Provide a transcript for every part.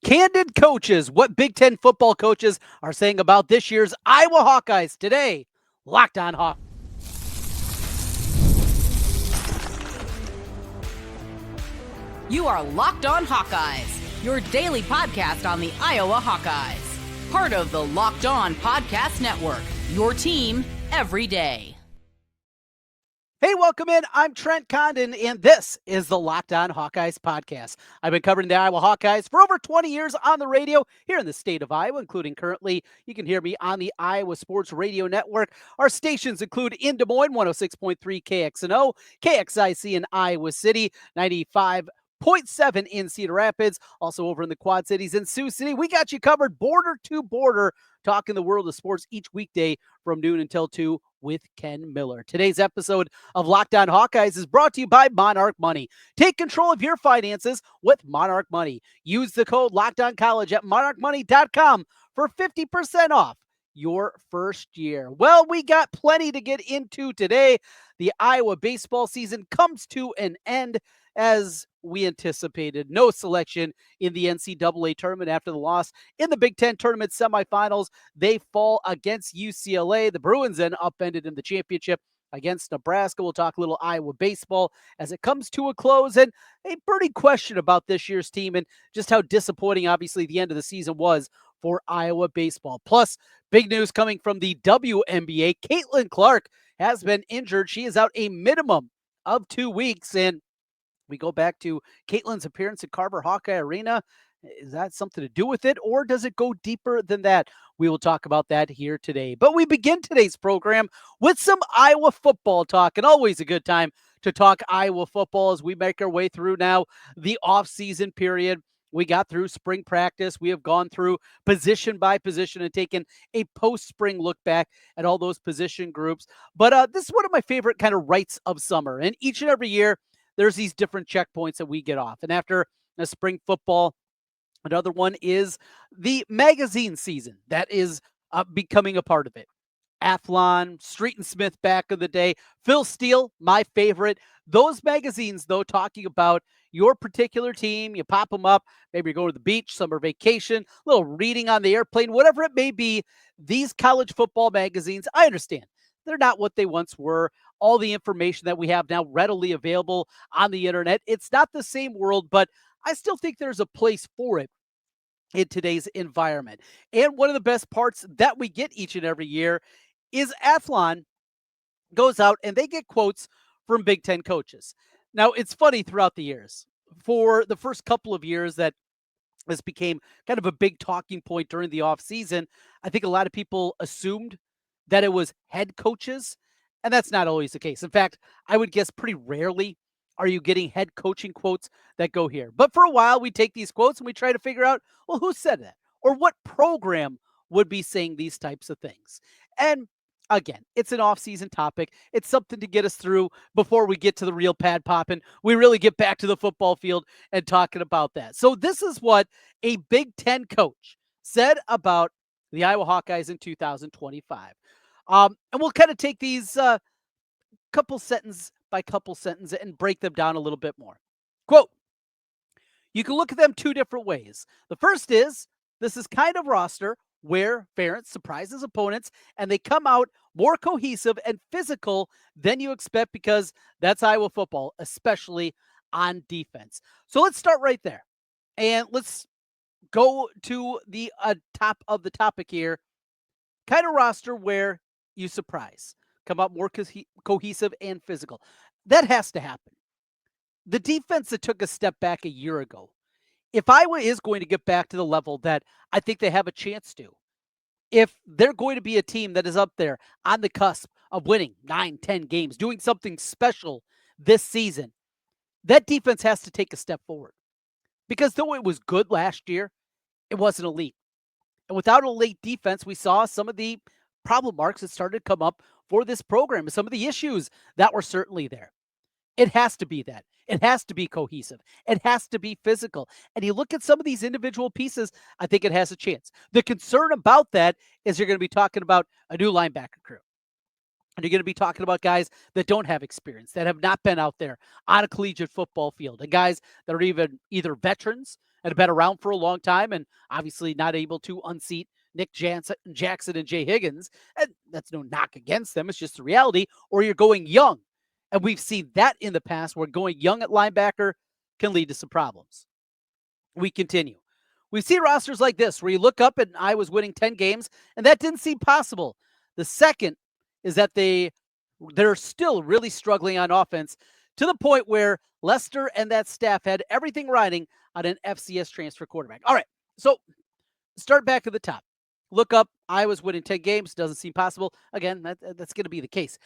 Candid coaches, what Big Ten football coaches are saying about this year's Iowa Hawkeyes today. Locked on Hawk. You are Locked On Hawkeyes, your daily podcast on the Iowa Hawkeyes. Part of the Locked On Podcast Network, your team every day. Hey, welcome in. I'm Trent Condon, and this is the Locked On Hawkeyes podcast. I've been covering the Iowa Hawkeyes for over 20 years on the radio here in the state of Iowa, including currently, you can hear me on the Iowa Sports Radio Network. Our stations include in Des Moines, 106.3 KXNO, KXIC in Iowa City, 95.7 in Cedar Rapids, also over in the Quad Cities in Sioux City. We got you covered border to border, talking the world of sports each weekday from noon until 2 with Ken Miller. Today's episode of Locked On Hawkeyes is brought to you by Monarch Money. Take control of your finances with Monarch Money. Use the code LOCKEDONCollege at monarchmoney.com for 50% off your first year. Well, we got plenty to get into today. The Iowa baseball season comes to an end as we anticipated. No selection in the NCAA tournament after the loss in the Big Ten tournament semifinals. They fall against UCLA. The Bruins then upended in the championship against Nebraska. We'll talk a little Iowa baseball as it comes to a close, and a burning question about this year's team and just how disappointing, obviously, the end of the season was for Iowa baseball. Plus, big news coming from the WNBA. Caitlin Clark has been injured. She is out a minimum of 2 weeks, and we go back to Caitlin's appearance at Carver Hawkeye Arena. Is that something to do with it, or does it go deeper than that? We will talk about that here today. But we begin today's program with some Iowa football talk, and always a good time to talk Iowa football as we make our way through now the off-season period. We got through spring practice. We have gone through position by position and taken a post-spring look back at all those position groups. But this is one of my favorite kind of rites of summer. And each and every year, there's these different checkpoints that we get off. And after a spring football, another one is the magazine season that is becoming a part of it. Athlon, Street and Smith back in the day, Phil Steele, my favorite. Those magazines, though, talking about your particular team, you pop them up, maybe you're going to the beach, summer vacation, a little reading on the airplane, whatever it may be. These college football magazines, I understand, they're not what they once were. All the information that we have now readily available on the internet, it's not the same world, but I still think there's a place for it in today's environment. And one of the best parts that we get each and every year is Athlon goes out and they get quotes from Big Ten coaches. Now, it's funny throughout the years. For the first couple of years that this became kind of a big talking point during the offseason, I think a lot of people assumed that it was head coaches, and that's not always the case. In fact, I would guess pretty rarely are you getting head coaching quotes that go here. But for a while, we take these quotes and we try to figure out, well, who said that? Or what program would be saying these types of things? And again, it's an off-season topic. It's something to get us through before we get to the real pad popping. We really get back to the football field and talking about that. So this is what a Big Ten coach said about the Iowa Hawkeyes in 2025. And we'll kind of take these couple sentence by couple sentence and break them down a little bit more. Quote, you can look at them two different ways. The first is, this is kind of roster where Ferentz surprises opponents and they come out more cohesive and physical than you expect because that's Iowa football, especially on defense. So let's start right there. And let's go to the top of the topic here. Kind of roster where you surprise, come out more cohesive and physical. That has to happen. The defense that took a step back a year ago, if Iowa is going to get back to the level that I think they have a chance to, if they're going to be a team that is up there on the cusp of winning 9-10 games, doing something special this season, that defense has to take a step forward. Because though it was good last year, it wasn't elite. And without an elite defense, we saw some of the problem marks that started to come up for this program and some of the issues that were certainly there. It has to be that. It has to be cohesive. It has to be physical. And you look at some of these individual pieces, I think it has a chance. The concern about that is you're going to be talking about a new linebacker crew. And you're going to be talking about guys that don't have experience, that have not been out there on a collegiate football field, and guys that are even either veterans, and have been around for a long time and obviously not able to unseat Nick Jackson and Jay Higgins. And that's no knock against them. It's just the reality. Or you're going young. And we've seen that in the past where going young at linebacker can lead to some problems. We continue. We see rosters like this where you look up and Iowa's winning 10 games, and that didn't seem possible. The second is that they're still really struggling on offense to the point where Lester and that staff had everything riding on an FCS transfer quarterback. All right, so start back at the top. Look up, Iowa's winning 10 games. Doesn't seem possible. Again, that's going to be the case.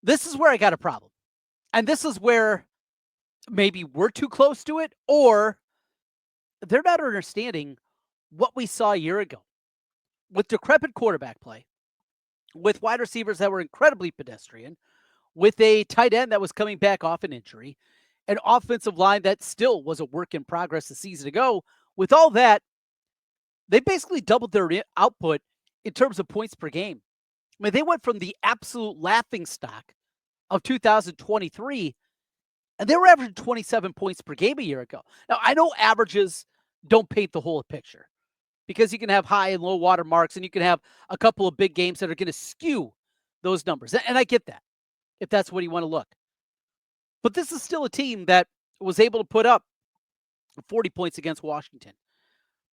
This is where I got a problem. And this is where maybe we're too close to it, or they're not understanding what we saw a year ago with decrepit quarterback play, with wide receivers that were incredibly pedestrian, with a tight end that was coming back off an injury, an offensive line that still was a work in progress a season ago. With all that, they basically doubled their output in terms of points per game. I mean, they went from the absolute laughingstock of 2023, and they were averaging 27 points per game a year ago. Now, I know averages don't paint the whole picture because you can have high and low water marks, and you can have a couple of big games that are going to skew those numbers. And I get that, if that's what you want to look. But this is still a team that was able to put up 40 points against Washington,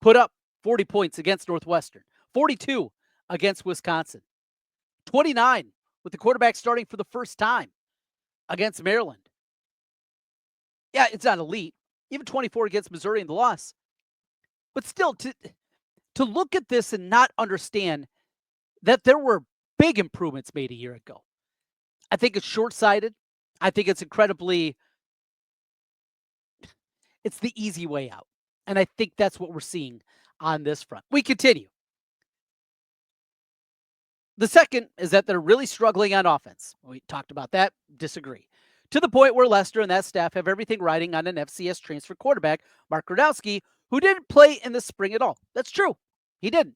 put up 40 points against Northwestern, 42 against Wisconsin, 29 with the quarterback starting for the first time against Maryland. Yeah, it's not elite. Even 24 against Missouri in the loss. But still, to look at this and not understand that there were big improvements made a year ago, I think it's short-sighted. I think it's it's the easy way out. And I think that's what we're seeing on this front. We continue. The second is that they're really struggling on offense. We talked about that. Disagree. To the point where Lester and that staff have everything riding on an FCS transfer quarterback, Mark Gronowski, who didn't play in the spring at all. That's true. He didn't.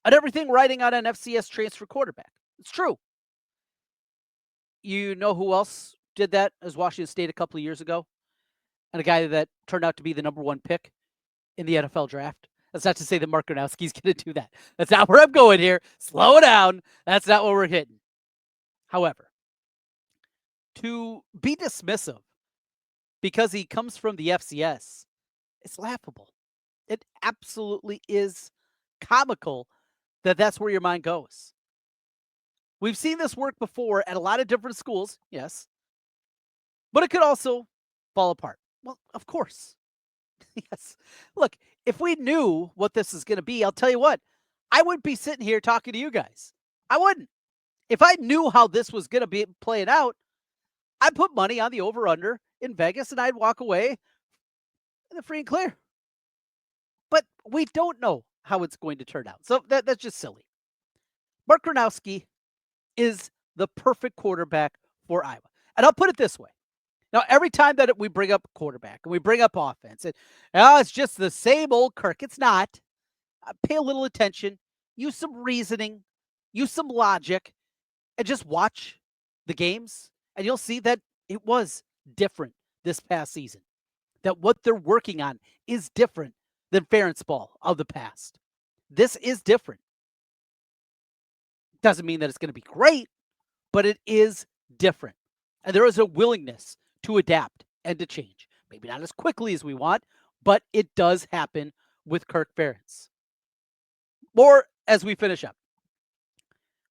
And everything riding on an FCS transfer quarterback. It's true. You know who else did that as Washington State a couple of years ago? And a guy that turned out to be the number one pick in the NFL draft. That's not to say that Mark Gronowski's going to do that. That's not where I'm going here. Slow down. That's not what we're hitting. However, to be dismissive because he comes from the FCS, it's laughable. It absolutely is comical that that's where your mind goes. We've seen this work before at a lot of different schools, yes, but it could also fall apart. Well, of course. Yes. Look, if we knew what this is going to be, I'll tell you what, I wouldn't be sitting here talking to you guys. I wouldn't. If I knew how this was going to be playing out, I'd put money on the over-under in Vegas and I'd walk away in the free and clear. But we don't know how it's going to turn out. So that's just silly. Mark Gronowski is the perfect quarterback for Iowa. And I'll put it this way. Now, every time that we bring up quarterback and we bring up offense, it's just the same old Kirk. It's not. Pay a little attention, use some reasoning, use some logic, and just watch the games, and you'll see that it was different this past season, that what they're working on is different than Ferentz ball of the past. This is different. Doesn't mean that it's going to be great, but it is different. And there is a willingness to adapt and to change. Maybe not as quickly as we want, but it does happen with Kirk Ferentz. More as we finish up.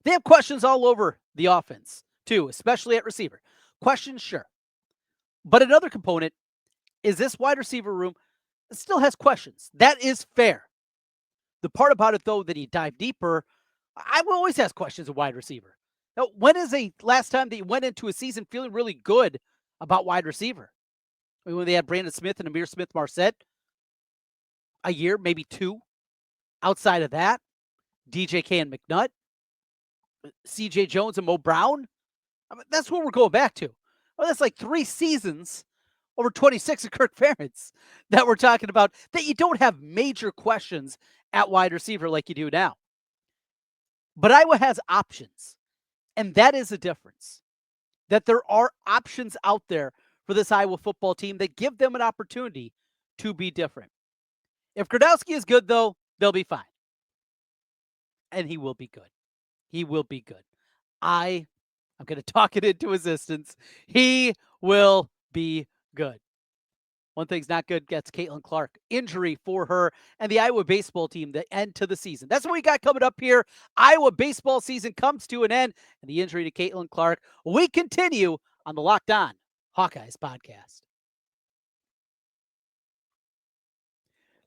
They have questions all over the offense, too, especially at receiver. Questions, sure. But another component is this wide receiver room still has questions. That is fair. The part about it, though, that you dive deeper, I will always ask questions of wide receiver. Now, when is the last time that you went into a season feeling really good about wide receiver? I mean, when they had Brandon Smith and Amir Smith-Marset, a year, maybe two. Outside of that, DJK and McNutt, CJ Jones and Mo Brown. I mean, that's what we're going back to. Well, that's like 3 seasons over 26 of Kirk Ferentz that we're talking about, that you don't have major questions at wide receiver like you do now. But Iowa has options, and that is the difference. That there are options out there for this Iowa football team that give them an opportunity to be different. If Gronowski is good, though, they'll be fine. And he will be good. He will be good. I'm going to talk it into existence. He will be good. One thing's not good, gets Caitlin Clark. Injury for her and the Iowa baseball team, the end to the season. That's what we got coming up here. Iowa baseball season comes to an end, and the injury to Caitlin Clark. We continue on the Locked On Hawkeyes podcast.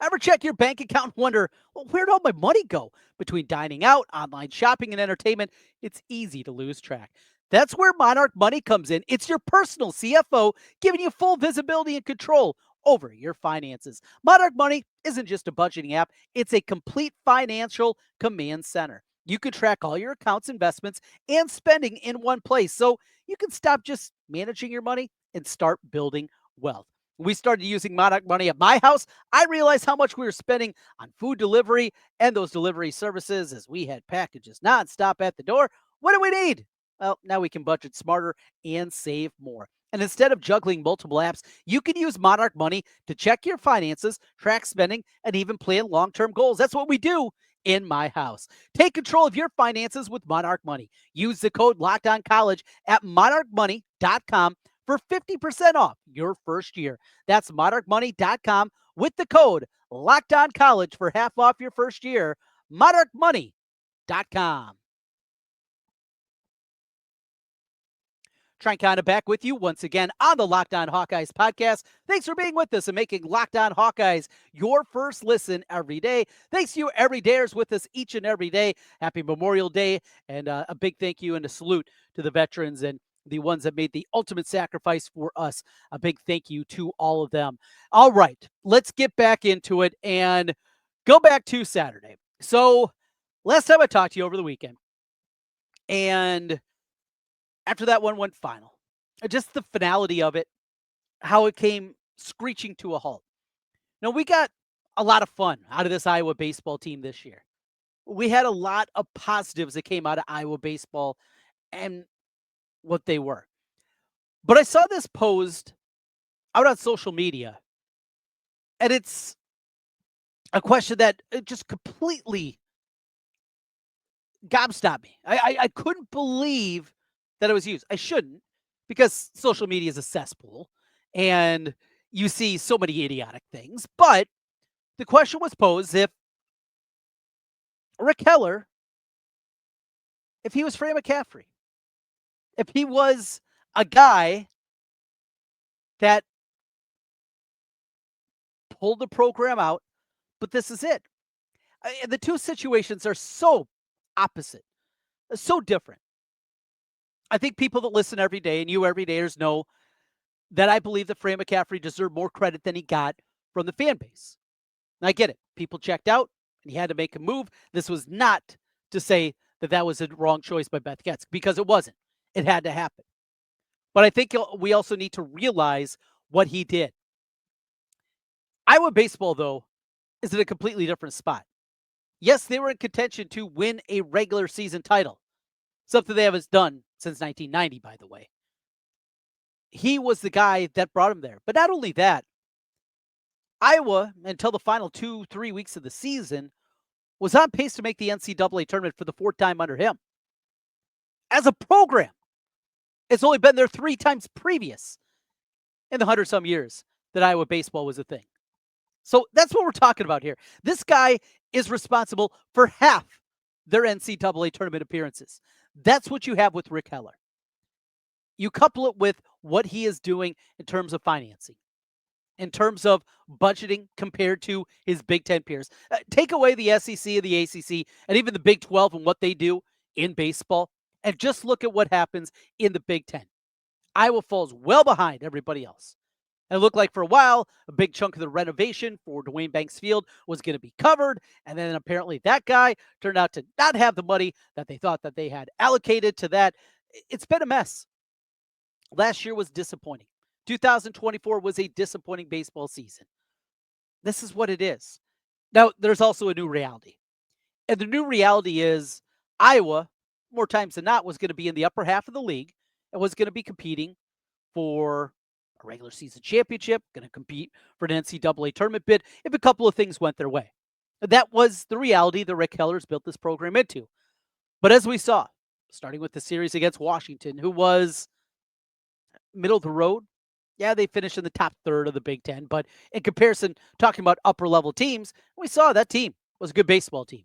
Ever check your bank account and wonder, well, where'd all my money go? Between dining out, online shopping, and entertainment, it's easy to lose track. That's where Monarch Money comes in. It's your personal CFO giving you full visibility and control over your finances. Monarch Money isn't just a budgeting app, it's a complete financial command center. You can track all your accounts, investments, and spending in one place, so you can stop just managing your money and start building wealth. When we started using Monarch Money at my house, I realized how much we were spending on food delivery and those delivery services as we had packages nonstop at the door. What do we need? Well, now we can budget smarter and save more. And instead of juggling multiple apps, you can use Monarch Money to check your finances, track spending, and even plan long-term goals. That's what we do in my house. Take control of your finances with Monarch Money. Use the code LOCKEDONCollege at monarchmoney.com for 50% off your first year. That's monarchmoney.com with the code LOCKEDONCollege for half off your first year. monarchmoney.com. Trent Condon back with you once again on the Locked On Hawkeyes podcast. Thanks for being with us and making Locked On Hawkeyes your first listen every day. Thanks to you everydayers with us each and every day. Happy Memorial Day, and a big thank you and a salute to the veterans and the ones that made the ultimate sacrifice for us. A big thank you to all of them. All right, let's get back into it and go back to Saturday. So last time I talked to you over the weekend, and after that 1-1 final, just the finality of it, how it came screeching to a halt. Now, we got a lot of fun out of this Iowa baseball team this year. We had a lot of positives that came out of Iowa baseball and what they were. But I saw this posed out on social media, and it's a question that just completely gobstopped me. I couldn't believe that it was used. I shouldn't, because social media is a cesspool and you see so many idiotic things. But the question was posed if Rick Heller, if he was Fran McCaffrey, if he was a guy that pulled the program out, but this is it. The two situations are so opposite, so different. I think people that listen every day, and you everydayers know that I believe that Fran McCaffrey deserved more credit than he got from the fan base. And I get it. People checked out, and he had to make a move. This was not to say that that was a wrong choice by Beth Getz, because it wasn't. It had to happen. But I think we also need to realize what he did. Iowa baseball, though, is in a completely different spot. Yes, they were in contention to win a regular season title, something they haven't done since 1990, by the way. He was the guy that brought him there. But not only that, Iowa, until the final 2-3 weeks of the season, was on pace to make the NCAA tournament for the fourth time under him. As a program, it's only been there 3 times previous in the 100-some years that Iowa baseball was a thing. So that's what we're talking about here. This guy is responsible for half their NCAA tournament appearances. That's what you have with Rick Heller. You couple it with what he is doing in terms of financing, in terms of budgeting compared to his Big Ten peers. Take away the SEC and the ACC and even the Big 12 and what they do in baseball, and just look at what happens in the Big Ten. Iowa falls well behind everybody else. And it looked like for a while, a big chunk of the renovation for Dwayne Banks Field was going to be covered. And then apparently that guy turned out to not have the money that they thought that they had allocated to that. It's been a mess. Last year was disappointing. 2024 was a disappointing baseball season. This is what it is. Now, there's also a new reality. And the new reality is Iowa, more times than not, was going to be in the upper half of the league and was going to be competing for a regular season championship, going to compete for an NCAA tournament bid if a couple of things went their way. That was the reality that Rick Keller's built this program into. But as we saw, starting with the series against Washington, who was middle of the road. Yeah, they finished in the top third of the Big Ten, but in comparison, talking about upper level teams, we saw that team was a good baseball team.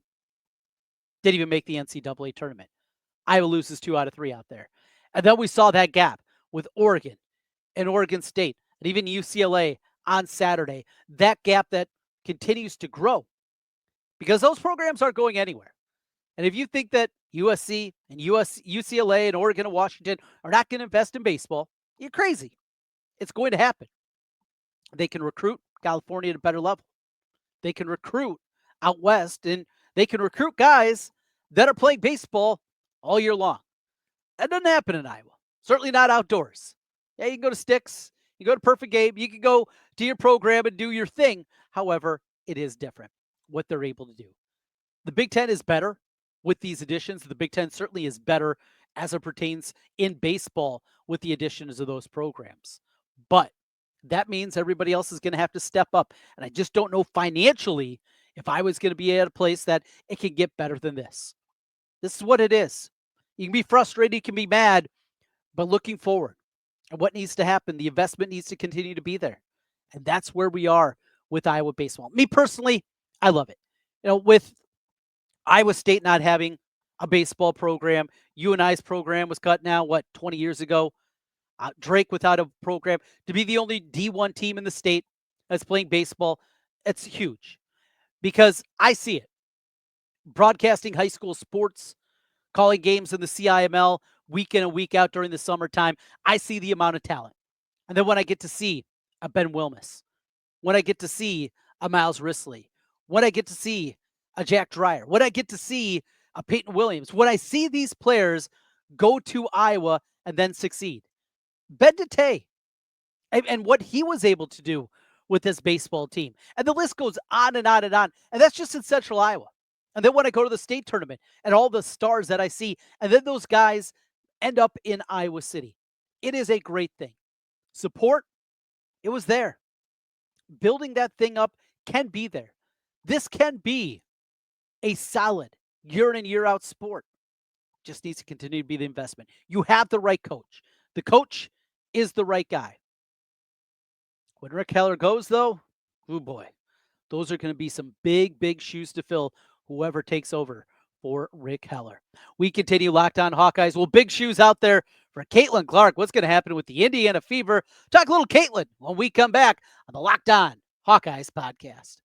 Didn't even make the NCAA tournament. Iowa loses 2 out of 3 out there. And then we saw that gap with Oregon and Oregon State and even UCLA on Saturday. That gap that continues to grow because those programs aren't going anywhere. And if you think that USC and UCLA and Oregon and Washington are not going to invest in baseball, you're crazy. It's going to happen. They can recruit California at a better level. They can recruit out west, and they can recruit guys that are playing baseball all year long. That doesn't happen in Iowa. Certainly not outdoors. Yeah, you can go to Sticks, you can go to Perfect Game, you can go to your program and do your thing. However, it is different what they're able to do. The Big Ten is better with these additions. The Big Ten certainly is better as it pertains in baseball with the additions of those programs. But that means everybody else is going to have to step up. And I just don't know financially if I was going to be at a place that it can get better than this. This is what it is. You can be frustrated, you can be mad, but looking forward and what needs to happen, the investment needs to continue to be there. And that's where we are with Iowa baseball. Me personally, I love it. With Iowa State not having a baseball program, UNI's program was cut now, 20 years ago. Drake without a program, to be the only D1 team in the state that's playing baseball, it's huge because I see it. Broadcasting high school sports, calling games in the CIML week in and week out during the summertime, I see the amount of talent. And then when I get to see a Ben Wilmus, when I get to see a Miles Risley, when I get to see a Jack Dreyer, when I get to see a Peyton Williams, when I see these players go to Iowa and then succeed, Ben DeTay and what he was able to do with this baseball team. And the list goes on and on and on. And that's just in Central Iowa. And then when I go to the state tournament and all the stars that I see, and then those guys end up in Iowa City, it is a great thing. Support, it was there. Building that thing up can be there. This can be a solid year in and year out sport. Just needs to continue to be the investment. You have the right coach. The coach is the right guy. When Rick Heller goes, though, oh boy, those are going to be some big, big shoes to fill, whoever takes over for Rick Heller. We continue Locked On Hawkeyes. Well, big shoes out there for Caitlin Clark. What's going to happen with the Indiana Fever? Talk a little Caitlin when we come back on the Locked On Hawkeyes podcast.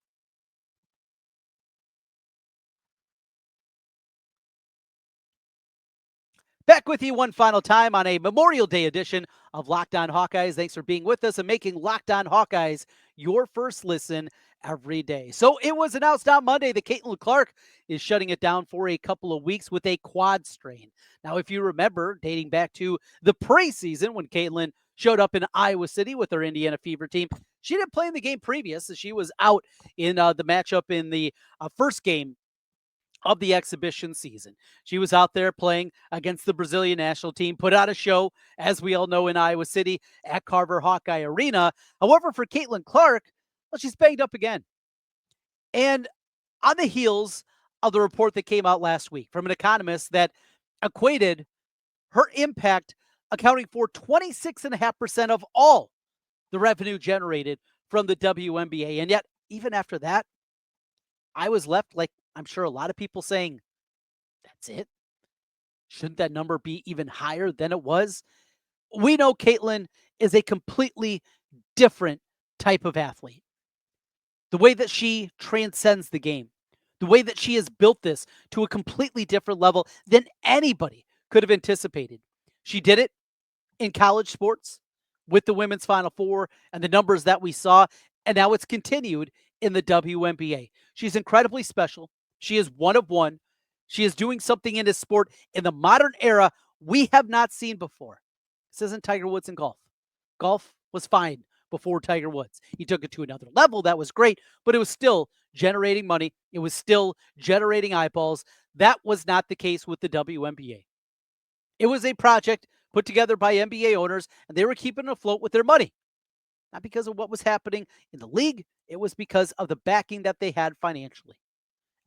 Back with you one final time on a Memorial Day edition of Locked On Hawkeyes. Thanks for being with us and making Locked On Hawkeyes your first listen every day. So it was announced on Monday that Caitlin Clark is shutting it down for a couple of weeks with a quad strain. Now, if you remember, dating back to the preseason when Caitlin showed up in Iowa City with her Indiana Fever team, she didn't play in the game previous, as she was out in the matchup in the first game of the exhibition season. She was out there playing against the Brazilian national team, put out a show, as we all know, in Iowa City at Carver Hawkeye Arena. However, for Caitlin Clark, well, she's banged up again. And on the heels of the report that came out last week from an economist that equated her impact accounting for 26.5% of all the revenue generated from the WNBA. And yet, even after that, I was left like, I'm sure a lot of people saying, that's it? Shouldn't that number be even higher than it was? We know Caitlin is a completely different type of athlete. The way that she transcends the game, the way that she has built this to a completely different level than anybody could have anticipated. She did it in college sports with the women's Final Four and the numbers that we saw, and now it's continued in the WNBA. She's incredibly special. She is one of one. She is doing something in this sport in the modern era we have not seen before. This isn't Tiger Woods in golf. Golf was fine before Tiger Woods. He took it to another level. That was great, but it was still generating money. It was still generating eyeballs. That was not the case with the WNBA. It was a project put together by NBA owners, and they were keeping it afloat with their money. not because of what was happening in the league. It was because of the backing that they had financially.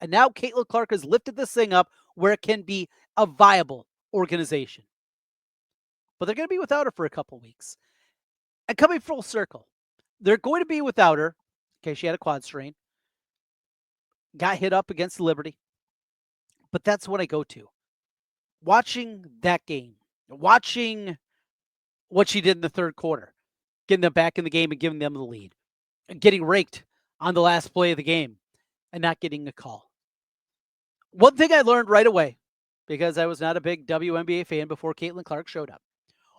And now Caitlin Clark has lifted this thing up where it can be a viable organization. But they're going to be without her for a couple weeks. And coming full circle, they're going to be without her. Okay, she had a quad strain, got hit up against Liberty. But that's what I go to. Watching that game, watching what she did in the third quarter, getting them back in the game and giving them the lead, and getting raked on the last play of the game and not getting a call. One thing I learned right away, because I was not a big WNBA fan before Caitlin Clark showed up.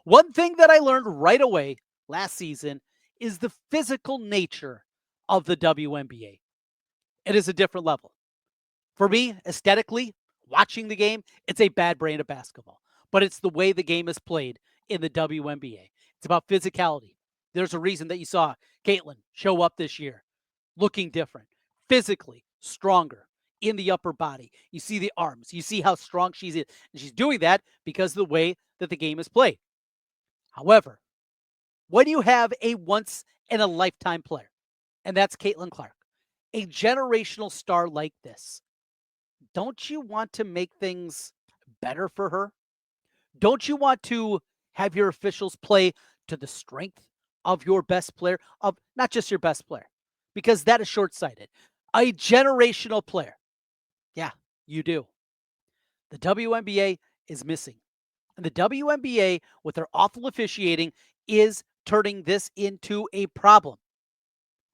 One thing that I learned right away last season is the physical nature of the WNBA. It is a different level. For me, aesthetically, watching the game, it's a bad brand of basketball. But it's the way the game is played in the WNBA. It's about physicality. There's a reason that you saw Caitlin show up this year looking different, physically stronger in the upper body. You see the arms. You see how strong she's in. And she's doing that because of the way that the game is played. However, when you have a once-in-a-lifetime player, and that's Caitlin Clark, a generational star like this, don't you want to make things better for her? Don't you want to have your officials play to the strength of your best player, of not just your best player, because that is short-sighted. A generational player. Yeah, you do. The WNBA is missing. And the WNBA, with their awful officiating, is turning this into a problem.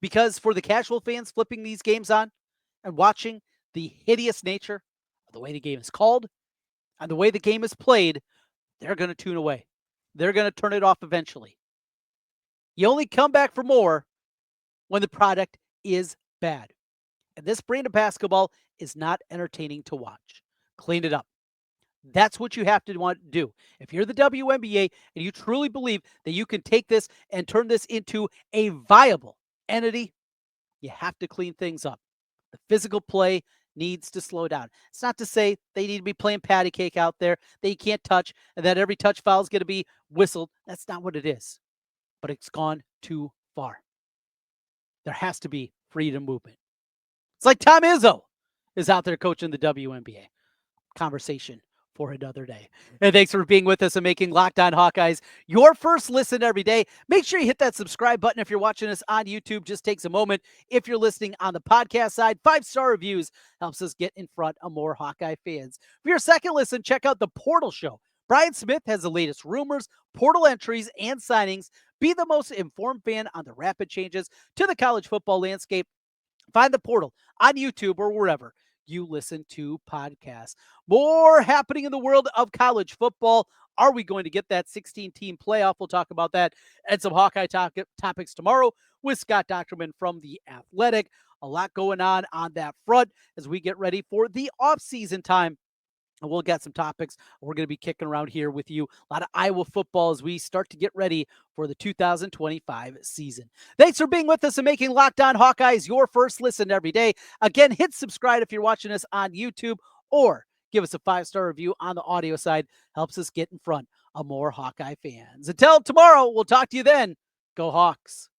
Because for the casual fans flipping these games on and watching the hideous nature of the way the game is called and the way the game is played, they're going to tune away. They're going to turn it off eventually. You only come back for more when the product is bad. And this brand of basketball is not entertaining to watch. Clean it up. That's what you have to want to do. If you're the WNBA and you truly believe that you can take this and turn this into a viable entity, you have to clean things up. The physical play needs to slow down. It's not to say they need to be playing patty cake out there that you can't touch and that every touch foul is going to be whistled. That's not what it is. But it's gone too far. There has to be freedom of movement. It's like Tom Izzo is out there coaching the WNBA. Conversation for another day. And thanks for being with us and making Locked On Hawkeyes your first listen every day. Make sure you hit that subscribe button if you're watching us on YouTube. Just takes a moment. If you're listening on the podcast side, 5-star reviews helps us get in front of more Hawkeye fans. For your second listen, check out The Portal Show. Brian Smith has the latest rumors, portal entries, and signings. Be the most informed fan on the rapid changes to the college football landscape. Find The Portal on YouTube or wherever you listen to podcasts. More happening in the world of college football. Are we going to get that 16-team playoff? We'll talk about that and some Hawkeye topics tomorrow with Scott Docterman from The Athletic. A lot going on that front as we get ready for the off-season time. And we'll get some topics we're going to be kicking around here with you. A lot of Iowa football as we start to get ready for the 2025 season. Thanks for being with us and making Locked On Hawkeyes your first listen every day. Again, hit subscribe if you're watching us on YouTube or give us a 5-star review on the audio side. Helps us get in front of more Hawkeye fans. Until tomorrow, we'll talk to you then. Go Hawks.